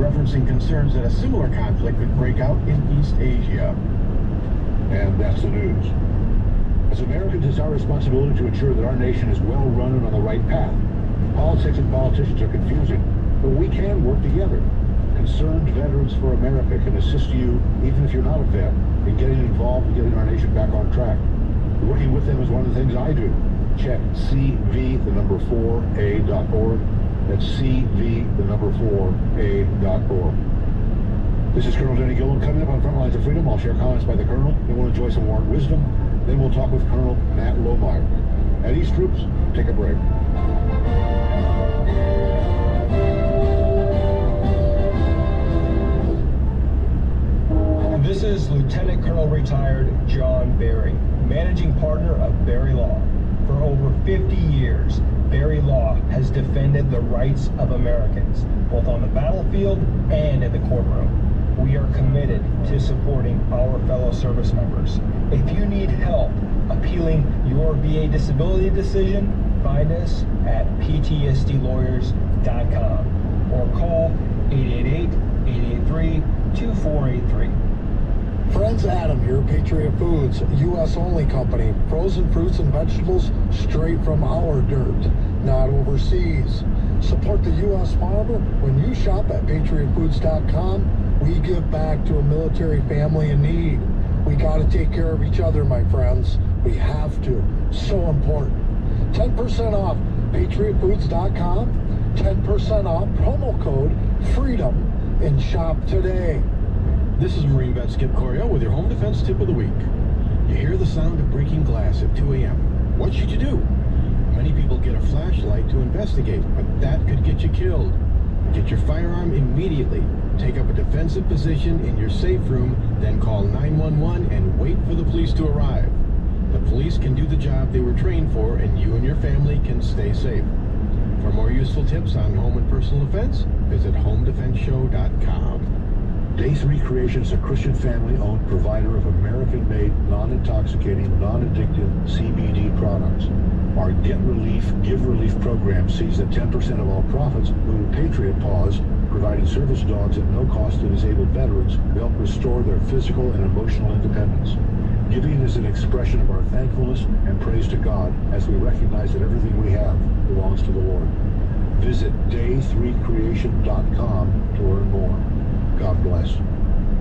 referencing concerns that a similar conflict could break out in East Asia. And that's the news. As Americans, it's our responsibility to ensure that our nation is well run and on the right path. Politics and politicians are confusing, but we can work together. Concerned Veterans for America can assist you, even if you're not a vet, in getting involved and getting our nation back on track. Working with them is one of the things I do. Check CV4A.org. That's CV4A.org. This is Colonel Denny Gillum coming up on Front Lines of Freedom. I'll share comments by the Colonel, then we'll enjoy some warrant wisdom, then we'll talk with Colonel Matt Lohmeyer. At East Troops, take a break. This is Lieutenant Colonel retired John Barry, managing partner of Barry Law. For over 50 years, Barry Law has defended the rights of Americans, both on the battlefield and in the courtroom. We are committed to supporting our fellow service members. If you need help appealing your VA disability decision, find us at ptsdlawyers.com or call 888-883-2483. Friends, Adam here, Patriot Foods, U.S. only company. Frozen fruits and vegetables straight from our dirt, not overseas. Support the U.S. farmer. When you shop at patriotfoods.com, we give back to a military family in need. We got to take care of each other, my friends. We have to. So important. 10% off patriotfoods.com. 10% off, promo code FREEDOM, and shop today. This is Marine Vet Skip Corio with your home defense tip of the week. You hear the sound of breaking glass at 2 a.m. What should you do? Many people get a flashlight to investigate, but that could get you killed. Get your firearm immediately. Take up a defensive position in your safe room, then call 911 and wait for the police to arrive. The police can do the job they were trained for, and you and your family can stay safe. For more useful tips on home and personal defense, visit homedefenseshow.com. Day 3 Creation is a Christian family-owned provider of American-made, non-intoxicating, non-addictive CBD products. Our Get Relief, Give Relief program sees that 10% of all profits move to Patriot Paws, providing service dogs at no cost to disabled veterans who help restore their physical and emotional independence. Giving is an expression of our thankfulness and praise to God as we recognize that everything we have belongs to the Lord. Visit day3creation.com to learn more. God bless.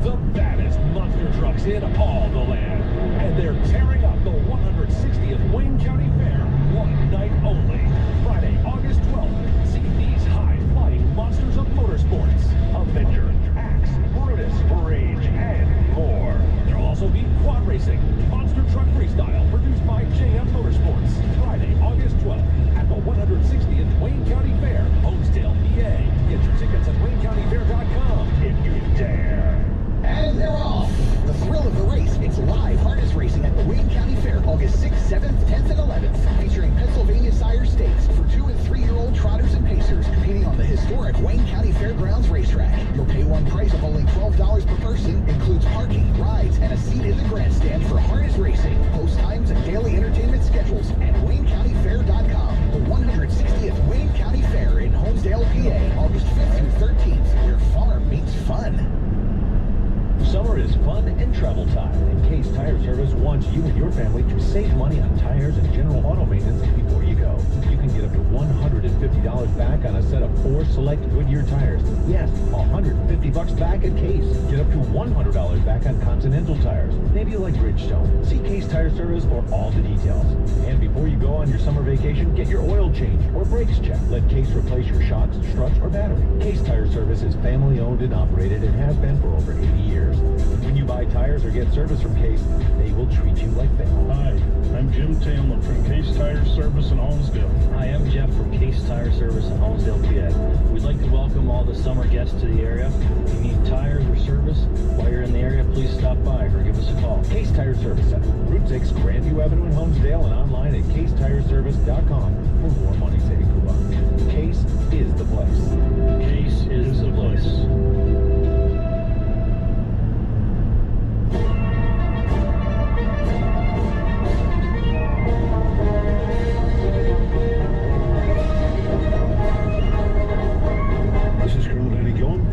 The baddest monster trucks in all the land. And they're tearing up the 160th Wayne County Fair one night only. Friday, August 12th. See these high-flying monsters of motorsports. Avenger, Axe, Brutus, Rage, and more. There'll also be quad racing, monster truck freestyle produced by JM Motorsports. Friday, August 12th at the 160th Wayne County Fair, Homestead, PA. Get your tickets at WayneCountyFair.com if you dare. And they're off! The thrill of the race, it's live harness racing at the Wayne County Fair, August 6th, 7th, 10th, and 11th, featuring Pennsylvania Sire Stakes for 2- and 3-year-old trotters and pacers competing on the historic Wayne County Fairgrounds racetrack. You'll pay one price of only $12 per person, includes parking, rides, and a seat in the grandstand for harness racing. Post times and daily entertainment schedules at WayneCountyFair.com. The 160th Wayne County Fair in Homestead, PA, August 5th through 13th, where farm meets fun. Summer is fun and travel time, and Case Tire Service wants you and your family to save money on tires and general auto maintenance before you go. You can get up to $150 back on a set of 4 select Goodyear tires. Yes, $150 back at Case. Get up to $100 back on Continental tires. Maybe you like Bridgestone. See Case Tire Service for all the details. And before you go on your summer vacation, get your oil changed or brakes checked. Let Case replace your shocks, struts, or battery. Case Tire Service is family owned and operated and has been for over 80 years. When you buy tires or get service from Case, they will treat you like family. Hi, I'm Jim Taylor from Case Tire Service in Holmesdale. Hi, I'm Jeff from Case Tire Service in Holmesdale, PA. We'd like to welcome all the summer guests to the area. If you need tires or service while you're in the area, please stop by or give us a call. Case Tire Service Center, Route 6, Grandview Avenue in Holmesdale, and online at CaseTireService.com for more money-saving coupons. Case is the place. Case is the place.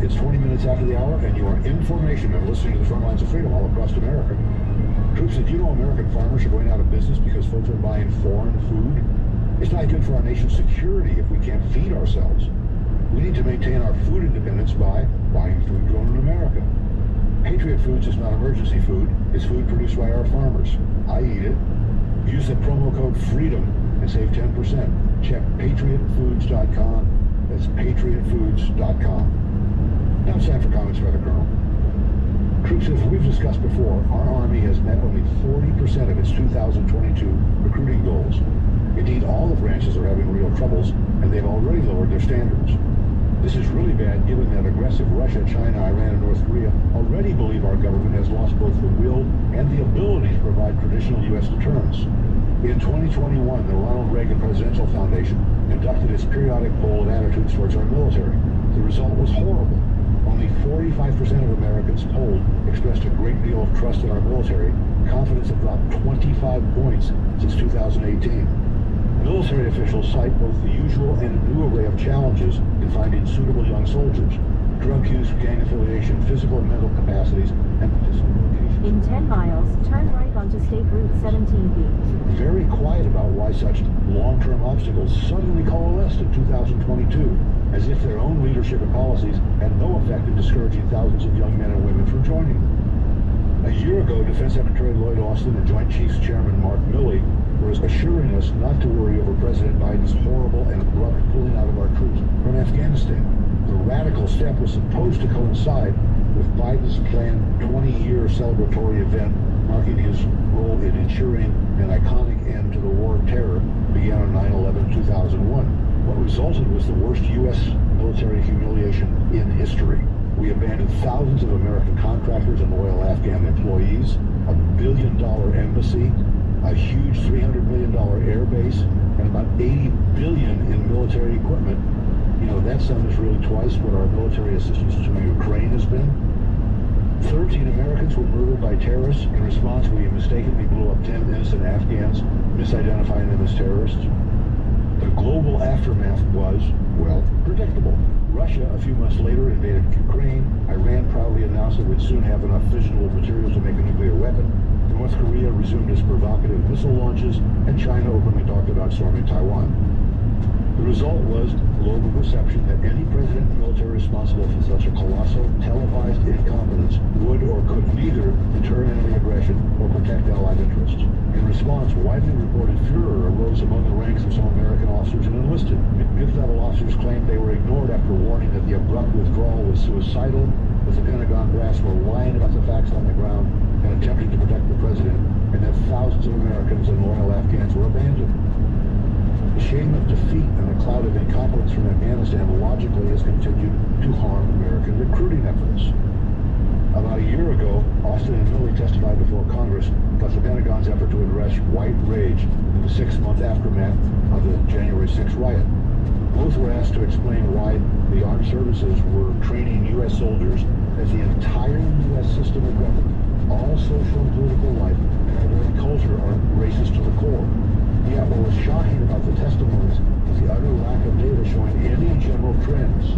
It's 20 minutes after the hour, and you are in formation and listening to the front lines of freedom all across America. Troops, did you know American farmers are going out of business because folks are buying foreign food? It's not good for our nation's security if we can't feed ourselves. We need to maintain our food independence by buying food grown in America. Patriot Foods is not emergency food. It's food produced by our farmers. I eat it. Use the promo code FREEDOM and save 10%. Check patriotfoods.com. That's patriotfoods.com. Now it's time for comments by the Colonel. Troops, as we've discussed before, our Army has met only 40% of its 2022 recruiting goals. Indeed, all the branches are having real troubles, and they've already lowered their standards. This is really bad given that aggressive Russia, China, Iran, and North Korea already believe our government has lost both the will and the ability to provide traditional U.S. deterrence. In 2021, the Ronald Reagan Presidential Foundation conducted its periodic poll of attitudes towards our military. The result was horrible. Only 45% of Americans polled expressed a great deal of trust in our military. Confidence had dropped 25 points since 2018. Military officials cite both the usual and a new array of challenges in finding suitable young soldiers: drug use, gang affiliation, physical and mental capacities, and dislocation. In 10 miles, turn right onto State Route 17B. Very quiet about why such long-term obstacles suddenly coalesced in 2022, as if their own leadership and policies had no effect in discouraging thousands of young men and women from joining them. A year ago, Defense Secretary Lloyd Austin and Joint Chiefs Chairman Mark Milley were assuring us not to worry over President Biden's horrible and abrupt pulling out of our troops from Afghanistan. The radical step was supposed to coincide with Biden's planned 20-year celebratory event marking his role in ensuring an iconic end to the war of terror began on 9/11/2001. What resulted was the worst U.S. military humiliation in history. We abandoned thousands of American contractors and loyal Afghan employees, a $1 billion embassy, a huge $300 million air base, and about $80 billion in military equipment. You know, that sum is really twice what our military assistance to Ukraine has been. 13 Americans were murdered by terrorists. In response, we mistakenly blew up 10 innocent Afghans, misidentifying them as terrorists. The global aftermath was, well, predictable. Russia, a few months later, invaded Ukraine. Iran proudly announced it would soon have enough fissionable material to make a nuclear weapon. North Korea resumed its provocative missile launches, and China openly talked about storming Taiwan. The result was global perception that any president and military responsible for such a colossal, televised incompetence would or could neither deter enemy aggression or protect Allied interests. In response, widely reported furor arose among the ranks of some American officers and enlisted. Mid-level officers claimed they were ignored after warning that the abrupt withdrawal was suicidal, that the Pentagon brass were lying about the facts on the ground and attempting to protect the president, and that thousands of Americans and loyal Afghans were abandoned. The shame of defeat and the cloud of incompetence from Afghanistan logically has continued to harm American recruiting efforts. About a year ago, Austin and Milley testified before Congress about the Pentagon's effort to address white rage in the 6-month aftermath of the January 6th riot. Both were asked to explain why the armed services were training U.S. soldiers that the entire U.S. system of government, all social and political life, and our very culture are racist to the core. Yet what was shocking about the testimonies was the utter lack of data showing any general trends,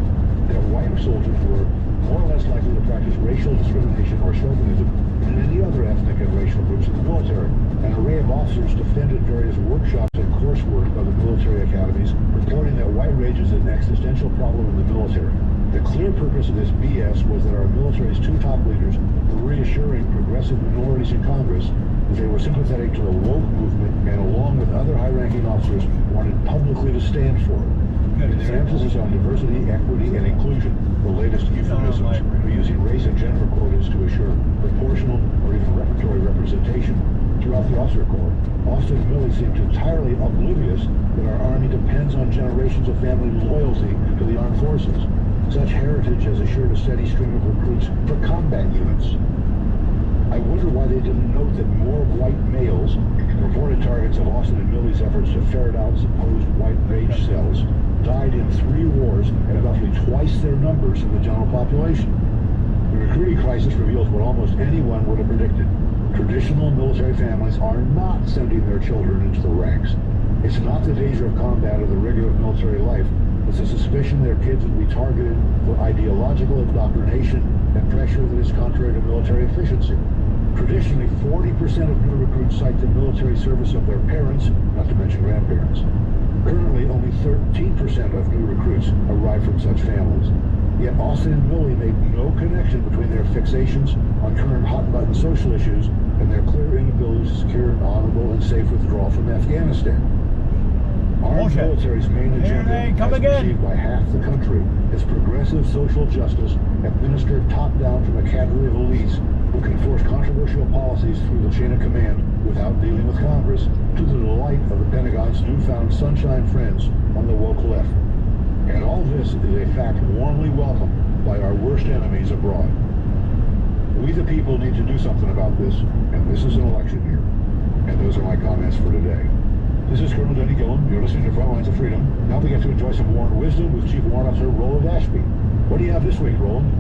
that white soldiers were more or less likely to practice racial discrimination or chauvinism than any other ethnic and racial groups in the military. An array of officers defended various workshops and coursework of the military academies, reporting that white rage is an existential problem in the military. The clear purpose of this BS was that our military's two top leaders were reassuring progressive minorities in Congress that they were sympathetic to the woke movement and, along with other high-ranking officers, wanted publicly to stand for it. In their emphasis on diversity, equity, and inclusion, the latest euphemisms for using race and gender quotas to assure proportional or even repertory representation throughout the officer corps, Austin and Milley seemed entirely oblivious that our Army depends on generations of family loyalty to the armed forces. Such heritage has assured a steady stream of recruits for combat units. I wonder why they didn't note that more white males, reported targets of Austin and Milley's efforts to ferret out supposed white rage cells, died in 3 wars at roughly twice their numbers in the general population. The recruiting crisis reveals what almost anyone would have predicted. Traditional military families are not sending their children into the ranks. It's not the danger of combat or the rigor of military life It's a suspicion their kids will be targeted for ideological indoctrination and pressure that is contrary to military efficiency. Traditionally, 40% of new recruits cite the military service of their parents, not to mention grandparents. Currently, only 13% of new recruits arrive from such families. Yet Austin and Millie made no connection between their fixations on current hot-button social issues and their clear inability to secure an honorable and safe withdrawal from Afghanistan. Our military's main agenda, as perceived by half the country, is progressive social justice administered top-down from a cadre of elites who can force controversial policies through the chain of command without dealing with Congress, to the delight of the Pentagon's newfound sunshine friends on the woke left. And all this is a fact warmly welcomed by our worst enemies abroad. We the people need to do something about this, and this is an election year. And those are my comments for today. This is Colonel Denny Gillum. You're listening to Front Lines of Freedom. Now we get to enjoy some Warren wisdom with Chief Warrant Officer Roland Ashby. What do you have this week, Roland?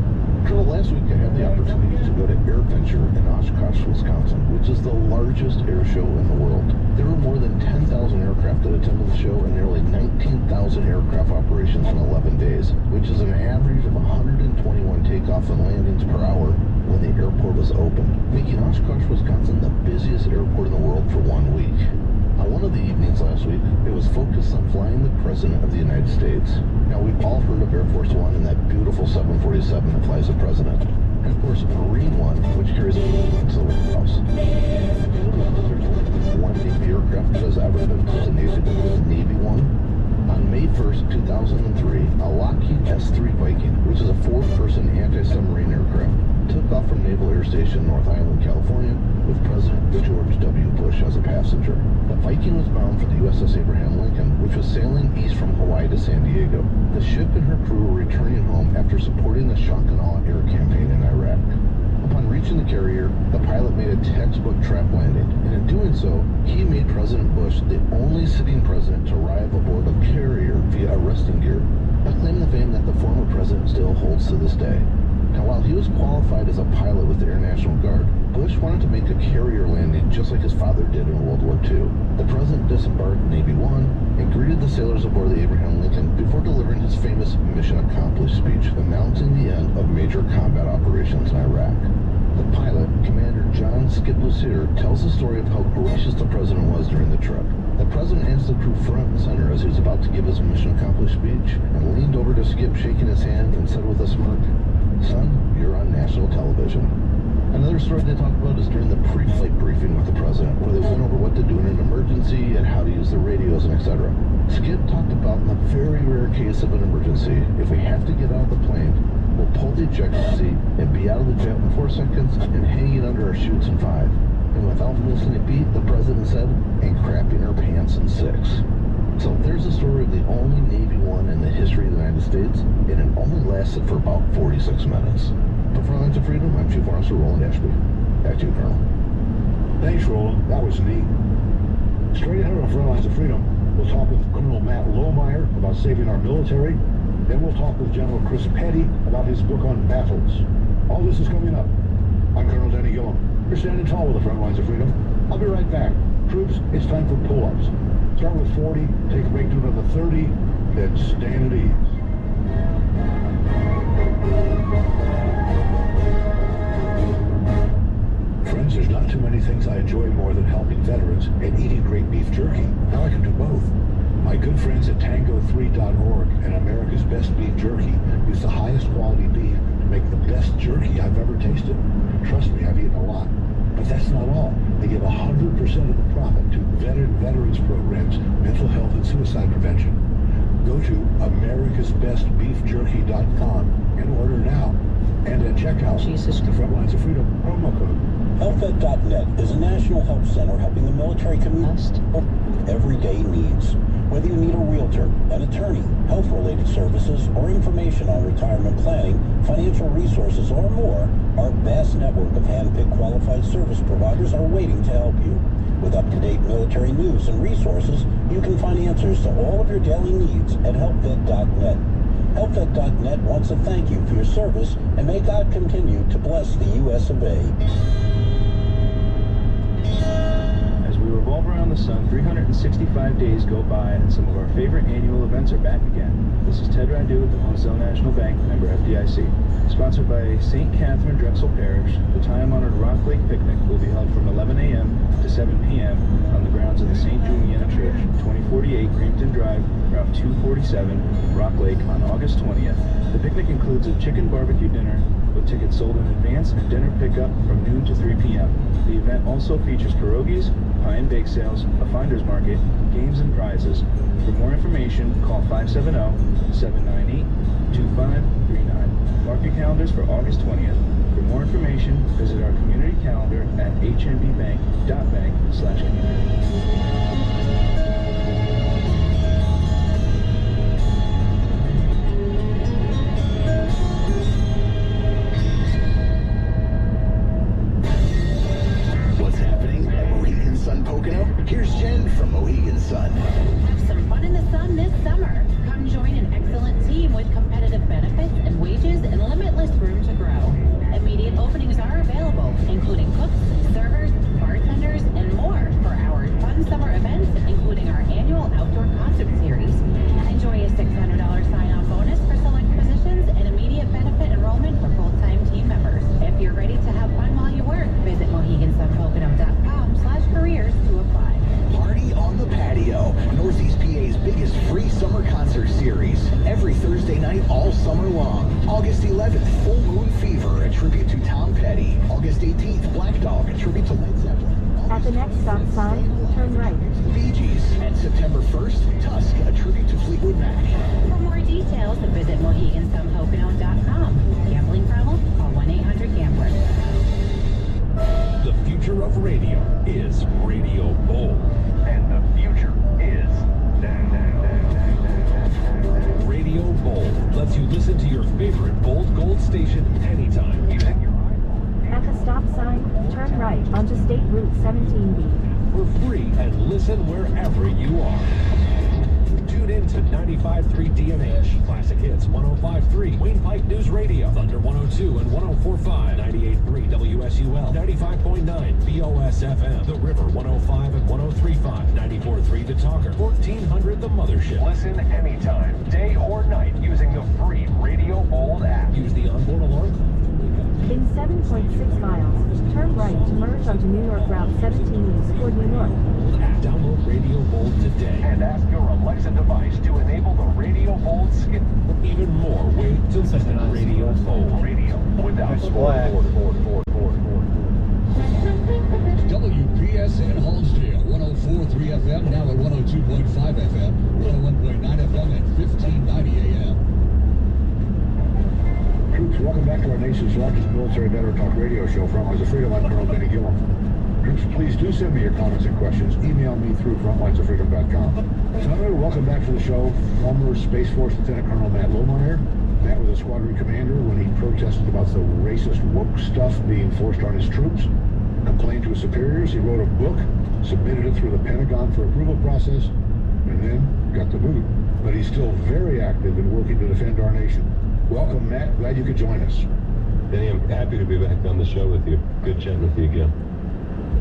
Colonel, last week I had the opportunity to go to AirVenture in Oshkosh, Wisconsin, which is the largest air show in the world. There were more than 10,000 aircraft that attended the show and nearly 19,000 aircraft operations in 11 days, which is an average of 121 takeoffs and landings per hour when the airport was open, making Oshkosh, Wisconsin the busiest airport in the world for 1 week. On one of the evenings last week, it was focused on flying the President of the United States. Now, we've all heard of Air Force One and that beautiful 747 that flies the President. And of course, Marine One, which carries people to the White House. There's only one Navy aircraft that has ever been designated as Navy One. On May 1st, 2003, a Lockheed S-3 Viking, which is a 4-person anti-submarine aircraft, took off from Naval Air Station, North Island, California, with President George W. Bush as a passenger. The Viking was bound for the USS Abraham Lincoln, which was sailing east from Hawaii to San Diego. The ship and her crew were returning home after supporting the shock and awe air campaign in Iraq. Upon reaching the carrier, the pilot made a textbook trap landing, and in doing so, he made President Bush the only sitting president to arrive aboard a carrier via arresting gear, claiming the fame that the former president still holds to this day. Now, while he was qualified as a pilot with the Air National Guard, Bush wanted to make a carrier landing just like his father did in World War II. The president disembarked Navy One and greeted the sailors aboard the Abraham Lincoln before delivering his famous mission accomplished speech, announcing the end of major combat operations in Iraq. The pilot, Commander John Skip Lucier, tells the story of how gracious the president was during the trip. The president asked the crew front and center as he was about to give his mission accomplished speech, and leaned over to Skip, shaking his hand, and said with a smirk, "Son, you're on national television." Another story they talk about is during the pre-flight briefing with the president, where they went over what to do in an emergency and how to use the radios and etc. Skip talked about, in the very rare case of an emergency, if we have to get out of the plane, we'll pull the ejector seat and be out of the jet in 4 seconds and hanging under our chutes in 5. And without missing a beat, the president said, and crapping her pants in 6. So there's the story of the only Navy One in the history of the United States, and it only lasted for about 46 minutes. For Front Lines of Freedom, I'm Chief Warrant Officer Roland Ashby. Back to you, Colonel. Thanks, Roland. That was neat. Straight ahead on Front Lines of Freedom, we'll talk with Colonel Matt Lohmeyer about saving our military. Then we'll talk with General Chris Petty about his book on battles. All this is coming up. I'm Colonel Denny Gillum. You're standing tall with the Front Lines of Freedom. I'll be right back. Troops, it's time for pull-ups. Start with 40, take a break to another 30, then stand at ease. Friends, there's not too many things I enjoy more than helping veterans and eating great beef jerky. Now I can do both. My good friends at Tango3.org and America's Best Beef Jerky use the highest quality beef to make the best jerky I've ever tasted. Trust me, I've eaten a lot. But that's not all. They give 100% of the profit to veterans programs, mental health, and suicide prevention. Go to americasbestbeefjerky.com and order now. And at checkout, the Front Lines of Freedom promo code. HealthVet.net is a national health center helping the military community everyday needs. Whether you need a realtor, an attorney, health-related services, or information on retirement planning, financial resources, or more, our vast network of hand-picked qualified service providers are waiting to help you. With up-to-date military news and resources, you can find answers to all of your daily needs at HealthVet.net. HealthVet.net wants to thank you for your service, and may God continue to bless the U.S. of A. As we to revolve around the sun, 365 days go by, and some of our favorite annual events are back again. This is Ted Radu with the Monticello National Bank, member FDIC. Sponsored by St. Catherine Drexel Parish, the time-honored Rock Lake Picnic will be held from 11 a.m. to 7 p.m. on the grounds of the St. Juliana Church, 2048 Crampton Drive, Route 247, Rock Lake, on August 20th. The picnic includes a chicken barbecue dinner with tickets sold in advance and dinner pickup from noon to 3 p.m. The event also features pierogies, pie and bake sales, a finder's market, games and prizes. For more information, call 570-798-2539. Mark your calendars for August 20th. For more information, visit our community calendar at hnbbank.bank/community. Here's Jen from Mohegan Sun. Have some fun in the sun this summer. Come join an excellent team with competitive benefits and wages and limitless room to grow. Immediate openings are available, including cooks, servers, bartenders, and more for our fun summer events, including our annual outdoor concert series. Enjoy a $600 sign-on bonus for select positions and immediate benefit enrollment for full-time team members. If you're ready to have fun while you work, visit MoheganSunPocono.com/careers to apply. Party on the Patio, Northeast PA's biggest free summer concert series. Every Thursday night all summer long. August 11th, Full Moon Fever, a tribute to Tom Petty. August 18th, Black Dog, a tribute to Led Zeppelin. At the next stop sign, turn right. Bee Gees. And September 1st, Tusk, a tribute to Fleetwood Mac. For more details, visit MoheganSunPocono.com. Gambling problem? Call 1-800-GAMBLER. The future of radio is Radio Bold. And the future is Radio Bold. Lets you listen to your favorite Bold Gold station anytime using your iPhone. At the stop sign, turn right onto State Route 17B. For free and listen wherever you are. Tune in to 95.3 DMH, Classic Hits 105.3, Wayne Pike News Radio, Thunder 102 and 104.5, 98.3 WSUL, 95.9 BOS FM, The River 105 and 103.5, 94.3 The Talker, 1400 The Mothership. Listen anytime, day or night, using the free Radio Bold app. Use the onboard alarm clock to wake up. In 7.6 miles, turn right to merge onto New York Route 17 East toward New York. Download Radio Bold today and ask your Alexa device to enable the Radio Bold skip. Even more way to listen to Radio Bold. Radio without splat. WPSN Hallsdale, 104.3 FM, now at 102.5 FM, 101.9 FM, and 1590 AM. Troops, welcome back to our nation's largest military veteran talk radio show. Frontlines of Freedom, I'm Colonel Benny Gillum. Troops, please do send me your comments and questions. Email me through frontlinesoffreedom.com. Senator, welcome back to the show. Former Space Force Lieutenant Colonel Matt Lohmeyer met with a squadron commander when he protested about the racist woke stuff being forced on his troops, complained to his superiors. He wrote a book, submitted it through the Pentagon for approval process, and then got the boot. But he's still very active in working to defend our nation. Welcome, Matt. Glad you could join us. Danny, I'm happy to be back on the show with you. Good chatting with you again.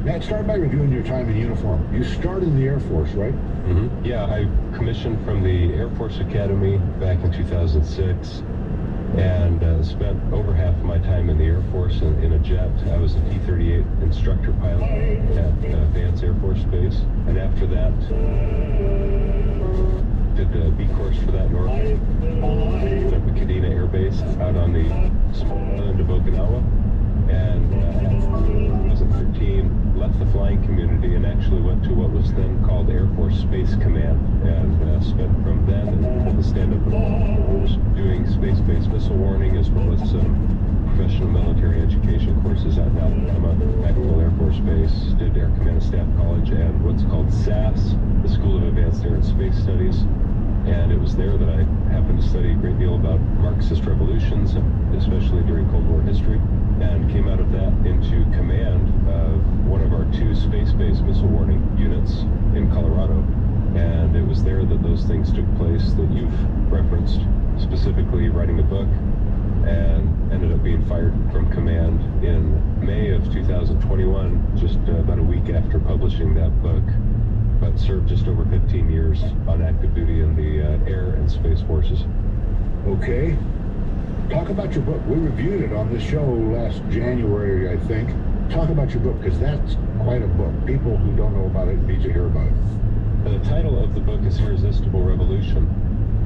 Matt, start by reviewing your time in uniform. You started in the Air Force, right? Mm-hmm. Yeah, I commissioned from the Air Force Academy back in 2006 and spent over half of my time in the Air Force in a jet. I was a P-38 instructor pilot at Vance Air Force Base. And after that, did the B course for that north. Up at Kadena Air Base out on the small island of Okinawa. And in 2013, left the flying community and actually went to what was then called Air Force Space Command, and spent from then the stand-up doing space-based missile warning as well as some professional military education courses out now. I'm a Maxwell Air Force Base, did Air Command and Staff College and what's called SAS, the School of Advanced Air and Space Studies. And it was there that I happened to study a great deal about Marxist revolutions, especially during Cold War history, and came out of that into command of one of our two space-based missile warning units in Colorado. And it was there that those things took place that you've referenced, specifically writing a book, and ended up being fired retired from command in May of 2021, just about a week after publishing that book, but served just over 15 years on active duty in the Air and Space Forces. Okay. Talk about your book. We reviewed it on this show last January, I think. Talk about your book, because that's quite a book. People who don't know about it need to hear about it. The title of the book is Irresistible Revolution.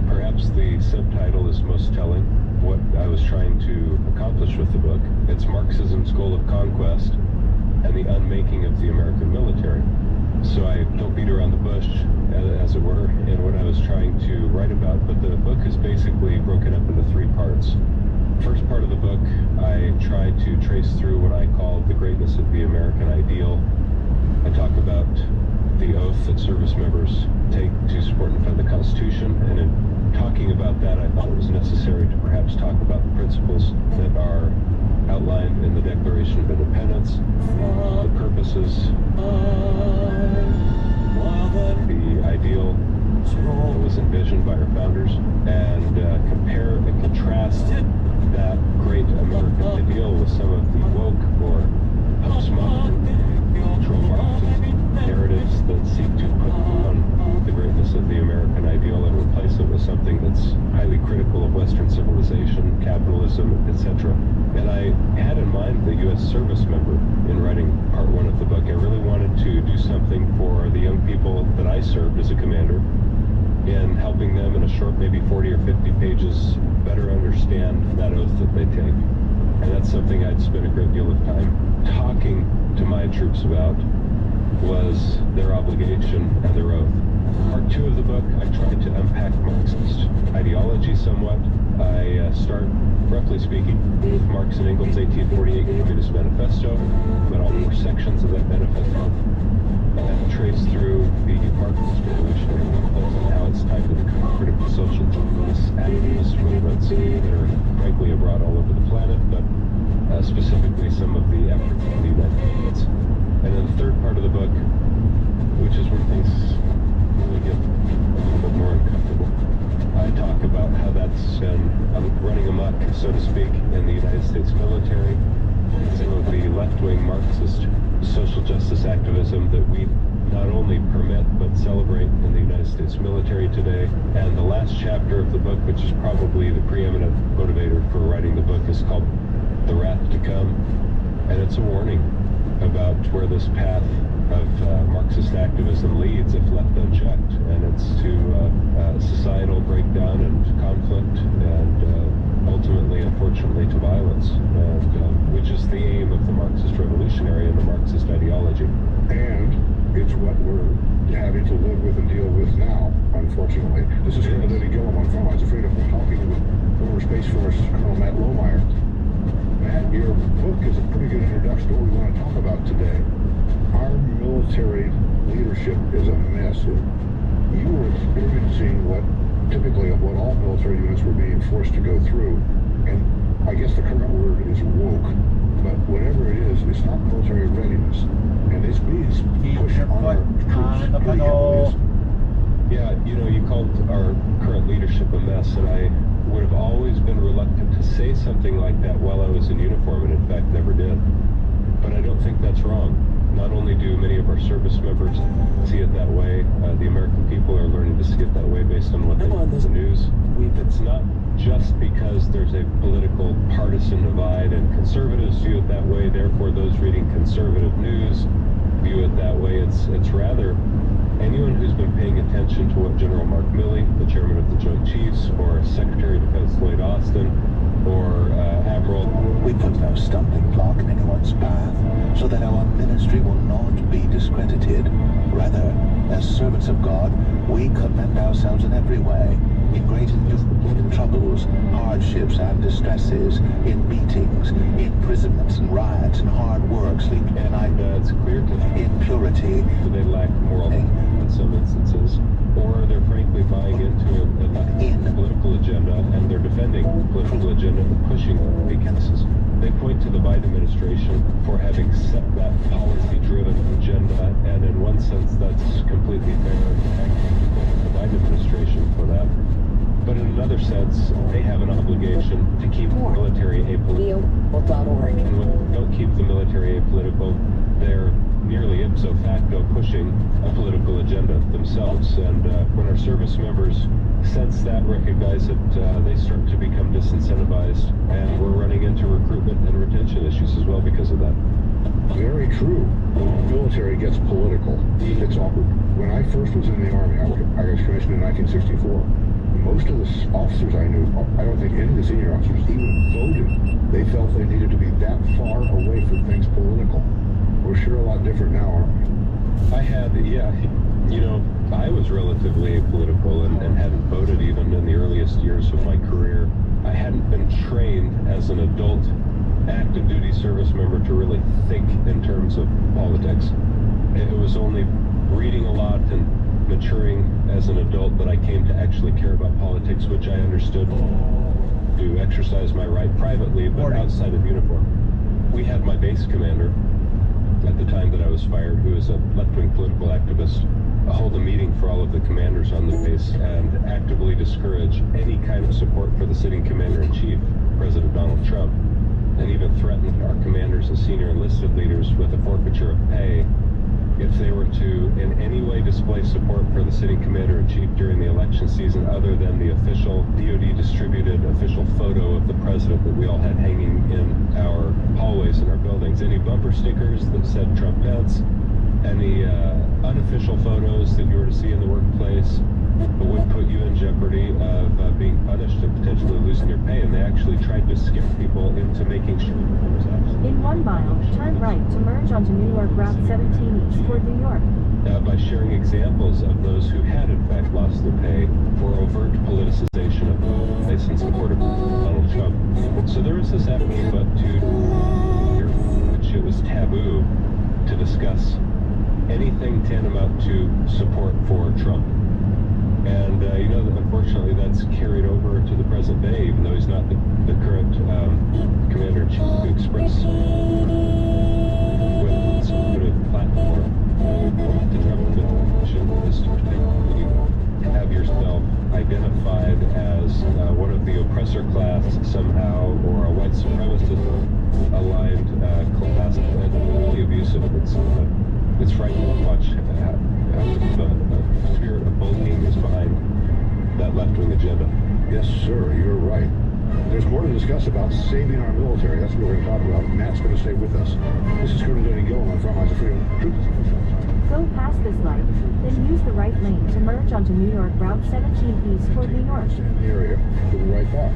Perhaps the subtitle is most telling what I was trying to accomplish with the book. It's Marxism's goal of conquest and the unmaking of the American military. So I don't beat around the bush, as it were, in what I was trying to write about, but the book is basically broken up into 3 parts. First part of the book, I try to trace through what I call the greatness of the American ideal. I talk about the oath that service members take to support and defend the Constitution, and in talking about that, I thought it was necessary to perhaps talk about the principles that are outlined in the Declaration of Independence, the purposes, the ideal that was envisioned by our founders, and compare and contrast that great American ideal with some of the woke or postmodern cultural Marxist narratives that seek to put on the greatness of the American ideal and replace it with something that's highly critical of Western civilization, capitalism, etc. And I had in mind the U.S. service member in writing part 1 of the book. I really wanted to do something for the young people that I served as a commander in helping them in a short, maybe 40 or 50 pages, better understand that oath that they take. And that's something I'd spent a great deal of time talking to my troops about, was their obligation and their oath. Part 2 of the book, I tried to unpack Marxist ideology somewhat. I start, roughly speaking, with Marx and Engels' 1848 Communist Manifesto, but all 4 sections of that manifesto, and trace through the Marxist revolutionary movements and how it's tied to the critical social justice activist movements that are frankly abroad all over the planet, but specifically some of the efforts in the United States. And then the third part of the book, which is where things really get a little bit more uncomfortable, I talk about how that's been running amok, so to speak, in the United States military, some of the left-wing Marxist social justice activism that we not only permit but celebrate in the United States military today. And the last chapter of the book, which is probably the preeminent motivator for writing the book, is called The Wrath to Come. And it's a warning about where this path of Marxist activism leads if left unchecked. And it's to societal breakdown and conflict and ultimately, unfortunately, to violence, and which is the aim of the Marxist revolutionary and the Marxist ideology. And it's what we're having to live with and deal with now, unfortunately. This is Colonel Denny Gillum on phone. I was afraid of talking to former Space Force Colonel Matt Lohmeyer. Matt, your book is a pretty good introduction to what we want to talk about today. Our military leadership is a mess. You were experiencing what all military units were being forced to go through, and I guess the current word is woke, but whatever it is, it's not military readiness, and it's being pushed on our troops pretty heavily. Yeah, you called our current leadership a mess, and I would have always been reluctant to say something like that while I was in uniform, and in fact never did. But I don't think that's wrong. Not only do many of our service members see it that way, the American people are learning to see it that way based on what they read in the news. It's not just because there's a political partisan divide and conservatives view it that way, therefore those reading conservative news view it that way. It's rather anyone who's been paying attention to what General Mark Milley, the chairman of the Joint Chiefs, or Secretary of Defense Lloyd Austin, or Admiral... We put no stumbling block in anyone's path, so that our ministry will not be discredited. Rather, as servants of God, we commend ourselves in every way, in great and in troubles, hardships and distresses, in beatings, imprisonments and riots, and hard work, sleep, and it's clear to them in purity. They lack moral in some instances, or they're frankly buying into a political agenda, and they're defending the political agenda and pushing weaknesses. They point to the Biden administration for having set that policy-driven agenda, and in one sense that's completely fair and the Biden administration for that. But in another sense, they have an obligation to keep military apolitical. Don't keep the military apolitical. They're nearly ipso facto pushing a political agenda themselves. And when our service members sense that, recognize it, they start to become disincentivized. And we're running into recruitment and retention issues as well because of that. Very true. The military gets political. It's awkward. When I first was in the Army, I was commissioned in 1964. Most of the officers I knew, I don't think any of the senior officers even voted. They felt they needed to be that far away from things political. We're sure a lot different now, aren't we? I was relatively apolitical and hadn't voted even in the earliest years of my career. I hadn't been trained as an adult active duty service member to really think in terms of politics. It was only reading a lot and maturing as an adult that I came to actually care about politics, which I understood to exercise my right privately, but outside of uniform. We had my base commander at the time that I was fired, who was a left-wing political activist, hold a meeting for all of the commanders on the base and actively discourage any kind of support for the sitting commander-in-chief, President Donald Trump, and even threatened our commanders and senior enlisted leaders with a forfeiture of pay if they were to in any way display support for the sitting commander-in-chief during the election season other than the official DoD distributed official photo of the president that we all had hanging in our hallways in our buildings. Any bumper stickers that said Trump Pence, any unofficial photos that you were to see in the workplace would put you in jeopardy of being punished and potentially losing your pay. And they actually tried to scare people into making sure that there was absolutely... In 1 mile, turn right to merge onto New York Route 17 east toward New York. By sharing examples of those who had in fact lost their pay for overt politicization of the place in support of Donald Trump. So there was this effort which it was taboo to discuss anything tantamount to support for Trump. And unfortunately that's carried over to the present day, even though he's not the current commander-in-chief who expressed with some sort of platform. The Trump mission is to have yourself identified as one of the oppressor class somehow, or a white supremacist aligned class, and really abusive. It's frightening to watch how the spirit of bullying is behind that left-wing agenda. Yes, sir, you're right. There's more to discuss about saving our military. That's what we're going to talk about. Matt's going to stay with us. This is Colonel Danny Gillen on Frontlines of Freedom. Go past this light, then use the right lane to merge onto New York Route 17 east toward New York. Stay in the area. We'll be right back.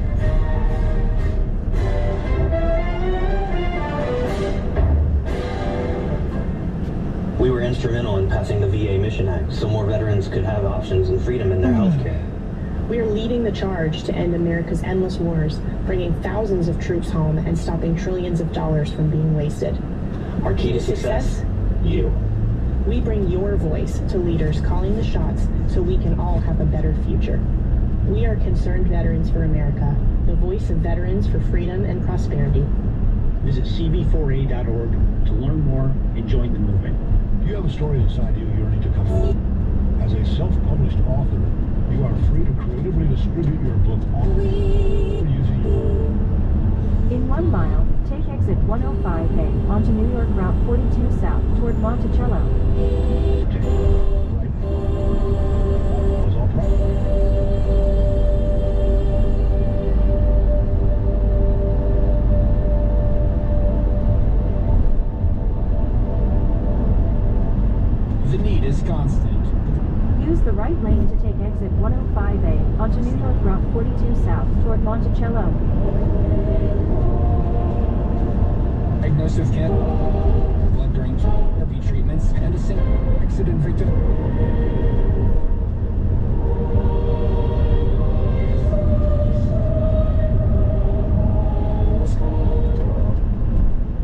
We were instrumental in passing the VA Mission Act so more veterans could have options and freedom in their health care. We are leading the charge to end America's endless wars, bringing thousands of troops home and stopping trillions of dollars from being wasted. Our key to success? You. We bring your voice to leaders calling the shots so we can all have a better future. We are Concerned Veterans for America, the voice of veterans for freedom and prosperity. Visit cv4a.org to learn more and join the movement. You have a story inside you yearning to come forward. As a self-published author, you are free to creatively distribute your book online using your... In 1 mile, take exit 105A onto New York Route 42 south toward Monticello. The need is constant. Use the right lane to take exit 105A onto New York Route 42 south toward Monticello. Diagnosis kit, blood drains, therapy treatments, and a single accident victim.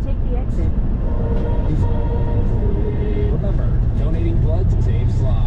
Take the exit. Remember, donating blood saves lives.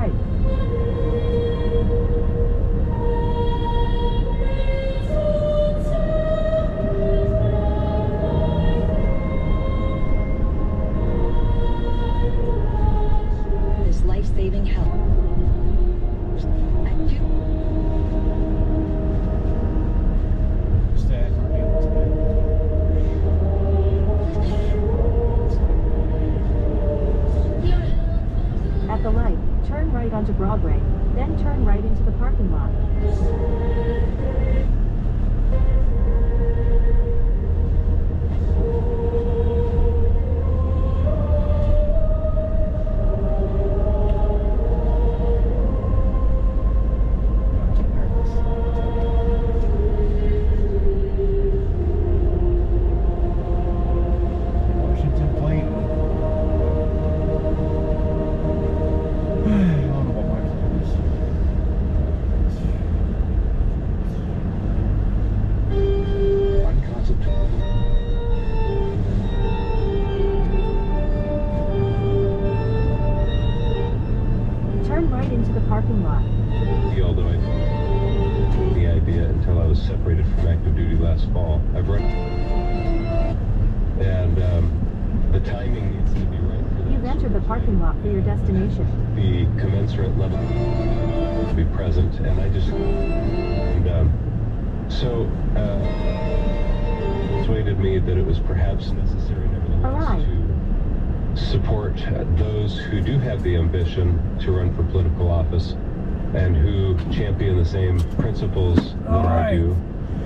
right. This life-saving help. At the light, turn right onto Broadway, then turn right into the parking lot. Turn right into the parking lot. Although I didn't the idea until I was separated from active duty last fall. I've run, and the timing needs to be right for that. You've entered the parking lot for your destination. The commensurate level to be present, and I just persuaded me that it was perhaps necessary nevertheless to support those who do have the ambition to run for political office and who champion the same principles that I do.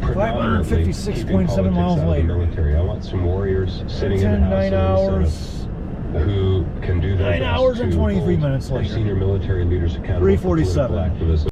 556.7 miles later. Military. I want some warriors sitting in the House 9 hours. Who can do their 9 hours and 23 minutes our later. senior military leaders accountable for political 3:47. activism.